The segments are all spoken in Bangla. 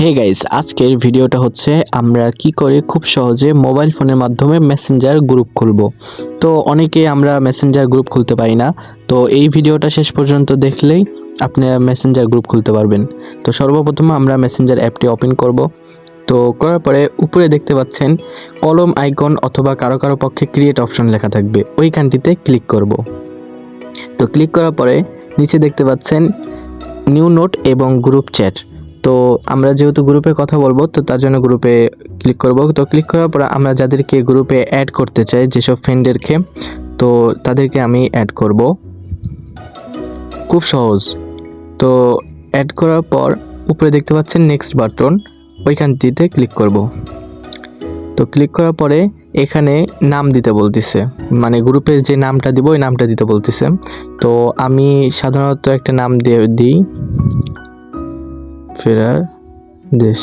হে গাইস, আজকের ভিডিওটা হচ্ছে আমরা কি করে খুব সহজে মোবাইল ফোনের মাধ্যমে মেসেঞ্জার গ্রুপ খুলব। তো অনেকে আমরা মেসেঞ্জার গ্রুপ খুলতে পারি না। তো এই ভিডিওটা শেষ পর্যন্ত দেখলেই আপনারা মেসেঞ্জার গ্রুপ খুলতে পারবেন। তো সর্বপ্রথম আমরা মেসেঞ্জার অ্যাপটি ওপেন করব। তো করার পরে উপরে দেখতে পাচ্ছেন কলম আইকন অথবা কারো কারো পক্ষে ক্রিয়েট অপশন লেখা থাকবে, ওইখানটিতে ক্লিক করব। তো ক্লিক করার পরে নিচে দেখতে পাচ্ছেন নিউ নোট এবং গ্রুপ চ্যাট। তো আমরা যেহেতু গ্রুপে কথা বলবো, তো তার জন্য গ্রুপে ক্লিক করব। তো ক্লিক করার পর আমরা যাদেরকে গ্রুপে অ্যাড করতে চাই, যেসব ফ্রেন্ডদেরকে, তো তাদেরকে আমি অ্যাড করব। খুব সহজ। তো অ্যাড করার পর উপরে দেখতে পাচ্ছেন নেক্সট বাটন, ওইখানটিতে ক্লিক করব। তো ক্লিক করার পরে এখানে নাম দিতে বলতেছে, মানে গ্রুপের যে নামটা দিব ওই নামটা দিতে বলতেছে। তো আমি সাধারণত একটা নাম দিয়ে দিই, ফেরার দেশ।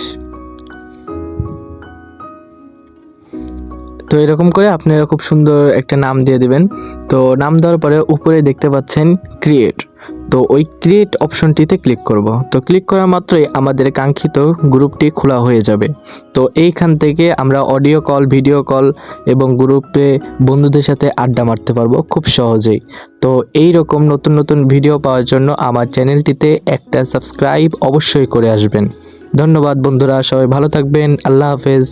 তো এরকম করে আপনারা খুব সুন্দর একটা নাম দিয়ে দিবেন। তো নাম দেওয়ার পরে উপরে দেখতে পাচ্ছেন ক্রিয়েট, তো ওই ক্রিয়েট অপশনটিতে ক্লিক করব। তো ক্লিক করা মাত্রই আমাদের কাঙ্ক্ষিত গ্রুপটি খোলা হয়ে যাবে। তো এইখান থেকে আমরা অডিও কল, ভিডিও কল এবং গ্রুপে বন্ধুদের সাথে আড্ডা মারতে পারবো খুব সহজেই। তো এই রকম নতুন নতুন ভিডিও পাওয়ার জন্য আমার চ্যানেলটিতে একটা সাবস্ক্রাইব অবশ্যই করে আসবেন। ধন্যবাদ বন্ধুরা, সবাই ভালো থাকবেন। আল্লাহ হাফেজ।